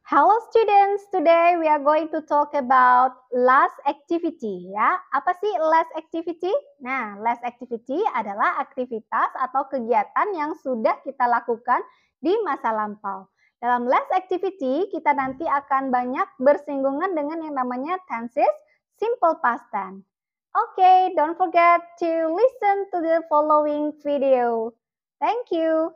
Hello students, today we are going to talk about last activity ya. Apa sih last activity? Nah, last activity adalah aktivitas atau kegiatan yang sudah kita lakukan di masa lampau. Dalam last activity, kita nanti akan banyak bersinggungan dengan yang namanya tenses simple past tense. Okay, don't forget to listen to the following video. Thank you.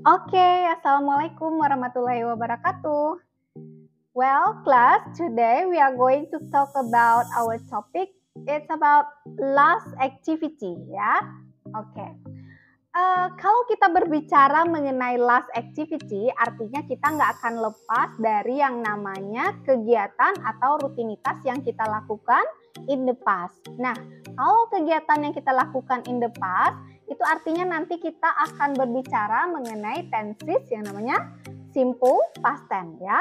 Oke, Assalamualaikum warahmatullahi wabarakatuh. Well, class, today we are going to talk about our topic. It's about last activity, ya. Oke. Kalau kita berbicara mengenai last activity, artinya kita nggak akan lepas dari yang namanya kegiatan atau rutinitas yang kita lakukan in the past. Nah, kalau kegiatan yang kita lakukan in the past, itu artinya nanti kita akan berbicara mengenai tenses yang namanya simple past tense ya.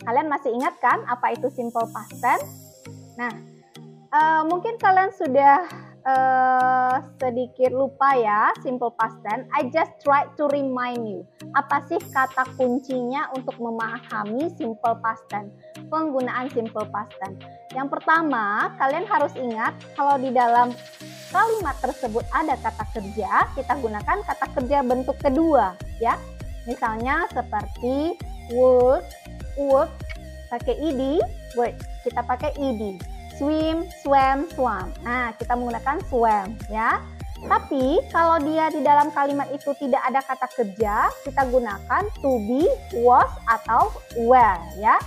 Kalian masih ingat kan apa itu simple past tense? Nah, mungkin kalian sudah sedikit lupa ya simple past tense. I just try to remind you. Apa sih kata kuncinya untuk memahami simple past tense? Penggunaan simple past tense. Yang pertama, kalian harus ingat kalau di dalam kalimat tersebut ada kata kerja, kita gunakan kata kerja bentuk kedua ya. Misalnya seperti would pakai ed, word kita pakai ed. Swim, swam, swam. Nah, kita menggunakan swam ya. Tapi kalau dia di dalam kalimat itu tidak ada kata kerja, kita gunakan to be, was atau were ya.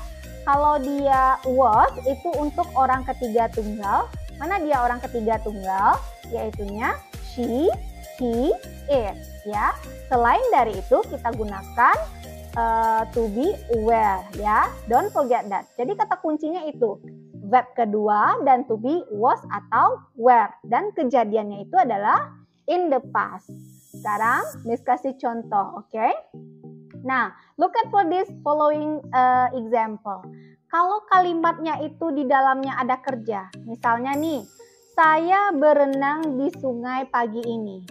Kalau dia was itu untuk orang ketiga tunggal. Mana dia orang ketiga tunggal? Yaitunya she, he, it ya. Selain dari itu kita gunakan to be, were ya. Don't forget that. Jadi kata kuncinya itu verb kedua dan to be, was atau were, dan kejadiannya itu adalah in the past. Sekarang Miss kasih contoh, oke? Nah, look at for this following example. Kalau kalimatnya itu di dalamnya ada kerja, misalnya nih, saya berenang di sungai pagi ini.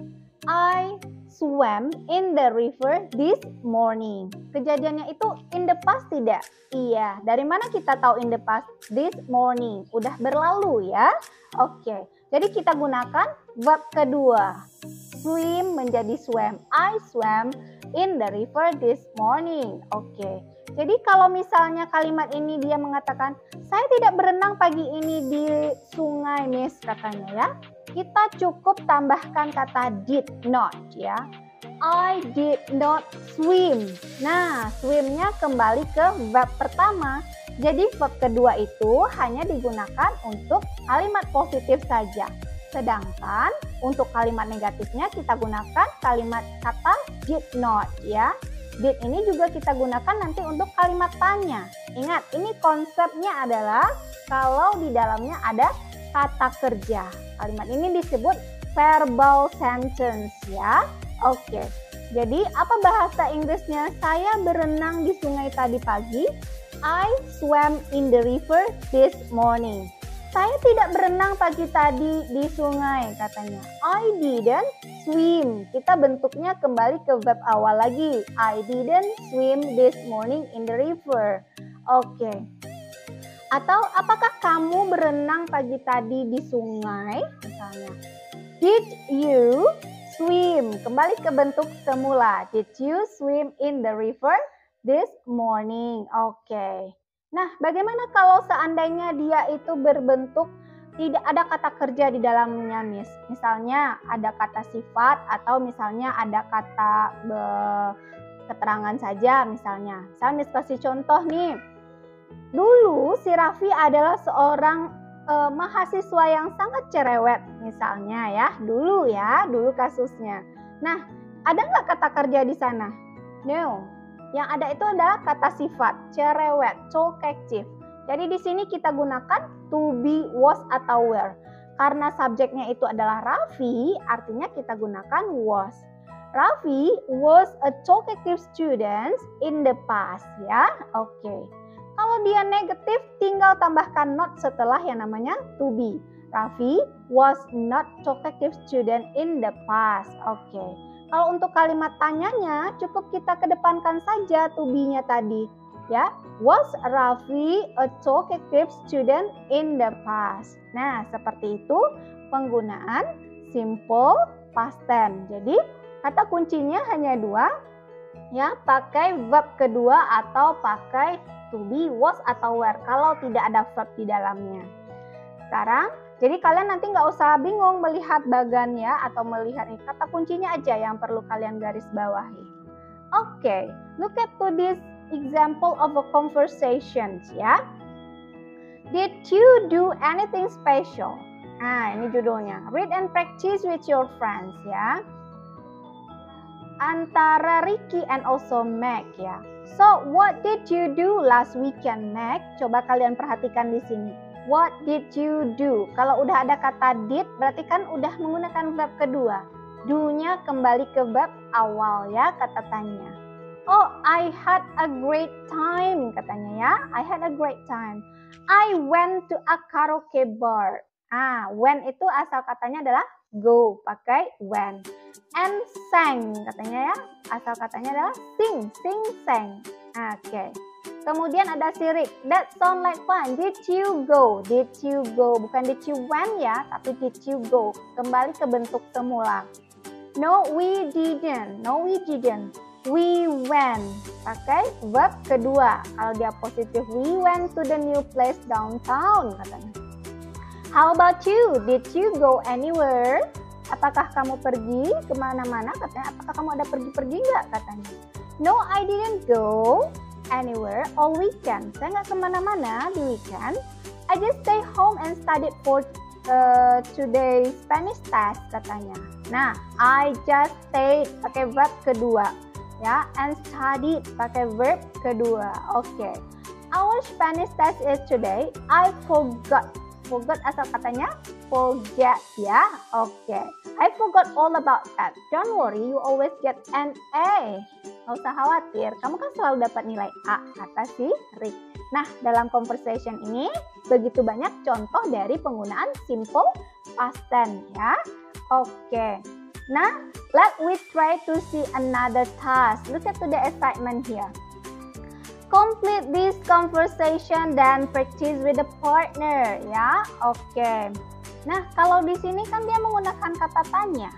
I swam in the river this morning. Kejadiannya itu in the past tidak? Iya. Dari mana kita tahu in the past? This morning. Udah berlalu ya. Oke. Jadi kita gunakan verb kedua. Swim menjadi swam. I swam in the river this morning. Oke. Jadi kalau misalnya kalimat ini dia mengatakan, saya tidak berenang pagi ini di sungai, Miss, katanya ya. Kita cukup tambahkan kata did not ya. I did not swim. Nah, swimnya kembali ke verb pertama. Jadi verb kedua itu hanya digunakan untuk kalimat positif saja. Sedangkan untuk kalimat negatifnya kita gunakan kalimat kata did not ya. Did ini juga kita gunakan nanti untuk kalimat tanya. Ingat, ini konsepnya adalah kalau di dalamnya ada kata kerja. Kalimat ini disebut verbal sentence ya. Oke. Jadi apa bahasa Inggrisnya? Saya berenang di sungai tadi pagi. I swam in the river this morning. Saya tidak berenang pagi tadi di sungai, katanya. I didn't swim. Kita bentuknya kembali ke verb awal lagi. I didn't swim this morning in the river. Oke. Atau apakah kamu berenang pagi tadi di sungai? Misalnya. Did you swim? Kembali ke bentuk semula. Did you swim in the river this morning? Oke. Nah, bagaimana kalau seandainya dia itu berbentuk tidak ada kata kerja di dalamnya, Miss? Misalnya ada kata sifat atau misalnya ada kata keterangan saja misalnya. Misalnya Miss kasih contoh nih. Dulu si Raffi adalah seorang mahasiswa yang sangat cerewet misalnya ya. Dulu kasusnya. Nah, ada nggak kata kerja di sana? No. Yang ada itu adalah kata sifat, cerewet, talkative. Jadi di sini kita gunakan to be, was, atau were. Karena subjeknya itu adalah Raffi, artinya kita gunakan was. Raffi was a talkative student in the past, ya. Oke. Kalau dia negatif, tinggal tambahkan not setelah yang namanya to be. Raffi was not talkative student in the past. Oke. Kalau untuk kalimat tanyanya, cukup kita kedepankan saja to be-nya tadi. Ya, was Raffi a talkative student in the past? Nah, seperti itu penggunaan simple past tense. Jadi, kata kuncinya hanya dua, ya, pakai verb kedua atau pakai to be, was, atau were kalau tidak ada verb di dalamnya. Sekarang, jadi kalian nanti nggak usah bingung melihat bagannya atau melihat ini, kata kuncinya aja yang perlu kalian garis bawahi. Oke, look at to this example of a conversation, ya. Did you do anything special? Nah, ini judulnya. Read and practice with your friends, ya. Antara Ricky and also Meg, ya. So, what did you do last weekend, Meg? Coba kalian perhatikan di sini. What did you do? Kalau udah ada kata did, berarti kan udah menggunakan verb kedua. Do-nya kembali ke verb awal, ya, kata tanya. Oh, I had a great time, katanya, ya. I had a great time. I went to a karaoke bar. When itu asal katanya adalah go, pakai when. And sang, katanya, ya. Asal katanya adalah sing, sang. Oke. Kemudian ada si Rick. That sound like fun. Did you go? Did you go? Bukan did you went, ya, tapi did you go. Kembali ke bentuk semula. No, we didn't. No, we didn't. We went, pakai verb kedua. Kalau dia positif, we went to the new place downtown, katanya. How about you? Did you go anywhere? Apakah kamu pergi kemana-mana? Katanya, apakah kamu ada pergi-pergi nggak? Katanya. No, I didn't go anywhere all weekend. Saya nggak kemana-mana di weekend. I just stay home and studied for today's Spanish test, katanya. Nah, I just stayed, pakai verb kedua. Ya, and studied pakai verb kedua. Oke. Our Spanish test is today. I forgot. Forgot asal katanya forget, ya. Oke. I forgot all about that. Don't worry, you always get an A. Nggak usah khawatir, kamu kan selalu dapat nilai A, kata si Rick. Nah, dalam conversation ini begitu banyak contoh dari penggunaan simple past tense, ya. Oke. Nah, let we try to see another task. Look at the assignment here. Complete this conversation dan practice with a partner, ya. Oke. Nah, kalau di sini kan dia menggunakan kata tanya,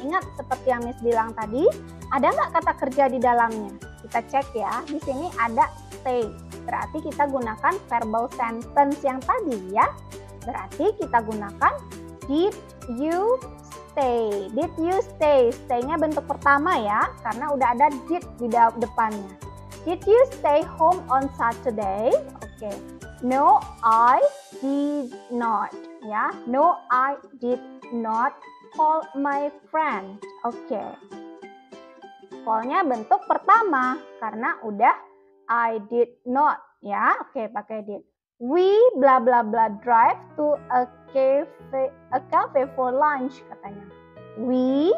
Ingat seperti yang Miss bilang tadi, ada nggak kata kerja di dalamnya? Kita cek ya. Di sini ada stay. Berarti kita gunakan verbal sentence yang tadi, ya. Berarti kita gunakan did you stay. Did you stay? Stay-nya bentuk pertama, ya, karena udah ada did di depannya. Did you stay home on Saturday? Oke. No, I did not. Ya, no, I did not call my friend. Oke. Call-nya bentuk pertama karena udah I did not, ya. Oke, pakai did. We bla bla bla drive to a cafe for lunch, katanya. We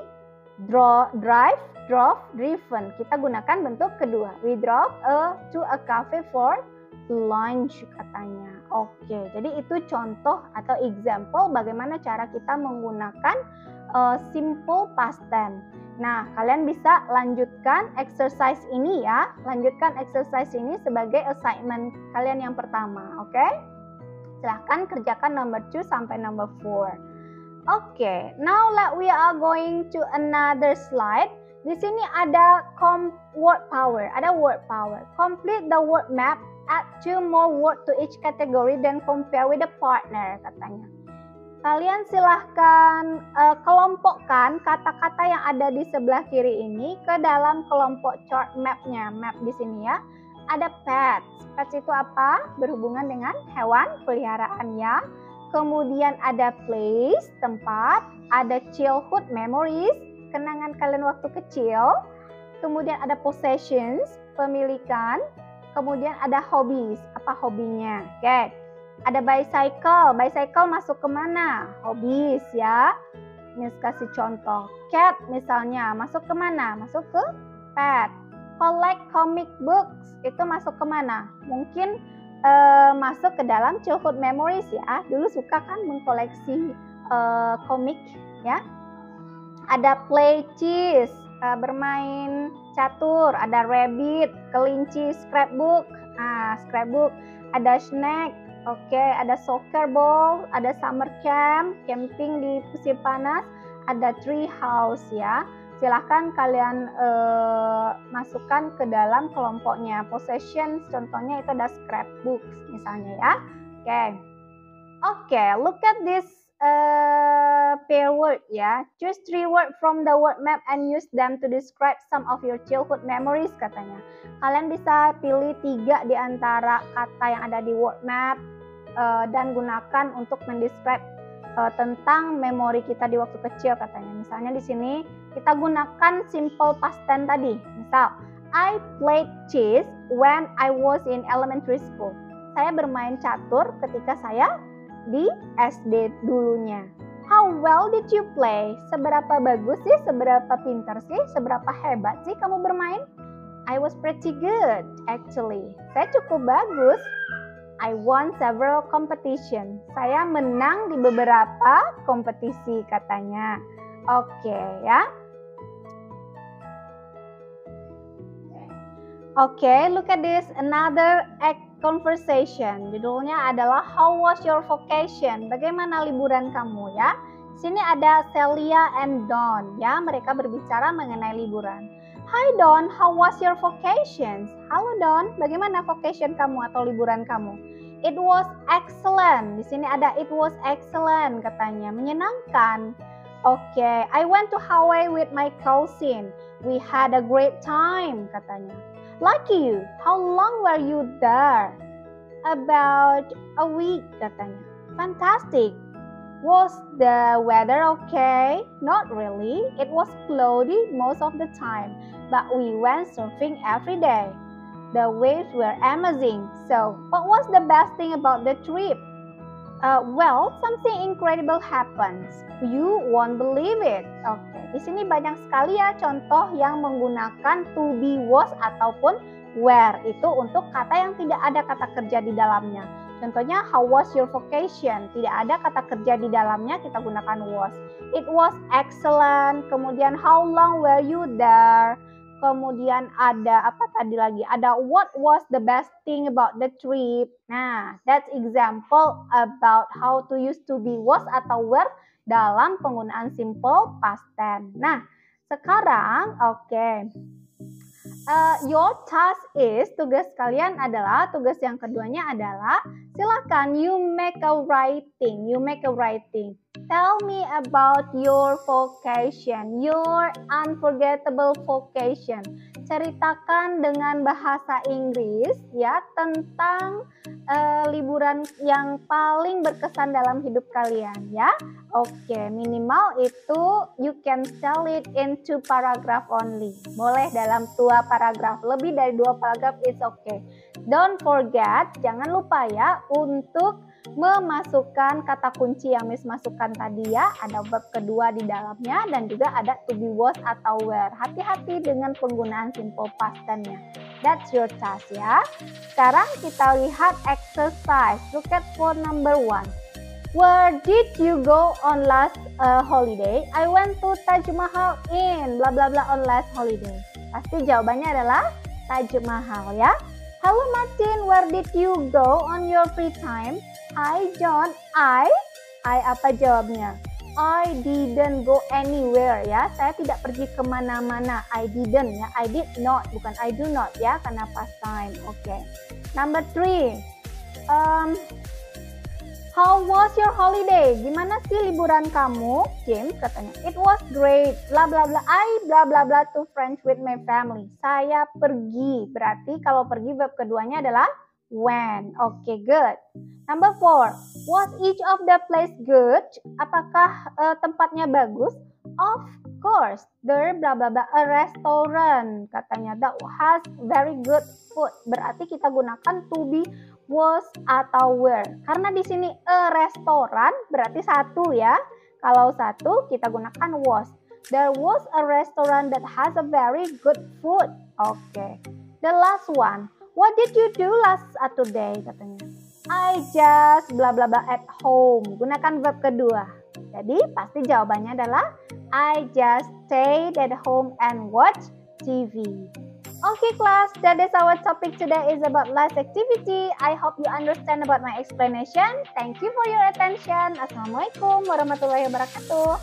drove, driven. Kita gunakan bentuk kedua. We drove to a cafe for lunch, katanya. Oke, jadi itu contoh atau example bagaimana cara kita menggunakan simple past tense. Nah, kalian bisa lanjutkan exercise ini, ya. Lanjutkan exercise ini sebagai assignment kalian yang pertama, oke? Silahkan kerjakan number 2 sampai number 4. Oke, now we are going to another slide. Di sini ada word power, Complete the word map, add 2 more words to each category, then compare with the partner, katanya. Kalian silahkan kelompokkan kata-kata yang ada di sebelah kiri ini ke dalam kelompok chart map-nya. Map di sini, ya. Ada pets. Pets itu apa? Berhubungan dengan hewan peliharaan, ya. Kemudian ada place, tempat. Ada childhood memories, kenangan kalian waktu kecil. Kemudian ada possessions, pemilikan. Kemudian ada hobbies. Apa hobinya? Oke. Ada bicycle. Bicycle masuk ke mana? Hobbies ya. Miss kasih contoh. Cat misalnya masuk ke mana? Masuk ke pet. Collect comic books itu masuk ke mana? Mungkin masuk ke dalam childhood memories ya. Dulu suka kan mengkoleksi komik ya. Ada play chess, bermain catur. Ada rabbit, kelinci, scrapbook. Scrapbook. Ada snack. Oke, ada soccer ball, ada summer camp, camping di musim panas, ada tree house ya. Silahkan kalian masukkan ke dalam kelompoknya. Possessions contohnya itu ada scrapbooks misalnya ya. Oke, look at this pair word ya. Choose 3 words from the word map and use them to describe some of your childhood memories katanya. Kalian bisa pilih 3 di antara kata yang ada di word map dan gunakan untuk mendescribe tentang memori kita di waktu kecil katanya. Misalnya di sini kita gunakan simple past tense tadi. Misal, I played chess when I was in elementary school. Saya bermain catur ketika saya di SD dulunya. How well did you play? Seberapa bagus sih? Seberapa pintar sih? Seberapa hebat sih kamu bermain? I was pretty good actually. Saya cukup bagus. I won several competition. Saya menang di beberapa kompetisi katanya. Oke ya. Oke, look at this. Another conversation. Judulnya adalah How was your vacation? Bagaimana liburan kamu ya? Sini ada Celia and Don ya. Mereka berbicara mengenai liburan. Hi Don, how was your vacation? Halo Don, bagaimana vacation kamu atau liburan kamu? It was excellent. Di sini ada it was excellent katanya, menyenangkan. Oke, I went to Hawaii with my cousin. We had a great time katanya. Lucky you. How long were you there? About a week katanya. Fantastic. Was the weather okay? Not really. It was cloudy most of the time, but we went surfing every day. The waves were amazing. So, what was the best thing about the trip? Well, something incredible happens. You won't believe it. Oke, di sini banyak sekali ya contoh yang menggunakan to be, was ataupun were itu untuk kata yang tidak ada kata kerja di dalamnya. Contohnya, how was your vacation? Tidak ada kata kerja di dalamnya, kita gunakan was. It was excellent. Kemudian, how long were you there? Kemudian ada apa tadi lagi? Ada what was the best thing about the trip? Nah, that's example about how to use to be, was atau were dalam penggunaan simple past tense. Nah, sekarang your task is, tugas kalian adalah, tugas yang keduanya adalah, silakan you make a writing. Tell me about your vacation, your unforgettable vacation. Ceritakan dengan bahasa Inggris ya tentang liburan yang paling berkesan dalam hidup kalian ya. Oke, minimal itu you can tell it in 2 paragraph only. Boleh dalam 2 paragraf, lebih dari 2 paragraf is okay. Don't forget, jangan lupa ya untuk memasukkan kata kunci yang Miss masukkan tadi ya. Ada verb kedua di dalamnya dan juga ada to be, was atau were. Hati-hati dengan penggunaan simple past tense-nya. That's your task ya. Sekarang kita lihat exercise. Look at for number 1. Where did you go on last holiday? I went to Taj Mahal in bla bla bla on last holiday. Pasti jawabannya adalah Taj Mahal ya. Hello Martin, where did you go on your free time? Hi John, I apa jawabnya? I didn't go anywhere ya. Saya tidak pergi kemana-mana. I didn't ya. I did not, bukan I do not ya, karena past time. Oke. Number 3. How was your holiday? Gimana sih liburan kamu? James katanya. It was great. Bla bla bla. I bla bla bla to France with my family. Saya pergi. Berarti kalau pergi verb keduanya adalah went. Oke, good. Number 4. Was each of the place good? Apakah tempatnya bagus? Of course, there blah blah blah a restaurant katanya that has very good food. Berarti kita gunakan to be, was atau were. Karena di sini a restaurant berarti satu ya. Kalau satu kita gunakan was. There was a restaurant that has a very good food. Oke. The last one. What did you do last Saturday katanya? I just blah blah blah at home. Gunakan verb kedua. Jadi pasti jawabannya adalah I just stayed at home and watched TV. Okay class, that is our topic today is about last activity. I hope you understand about my explanation. Thank you for your attention. Assalamualaikum warahmatullahi wabarakatuh.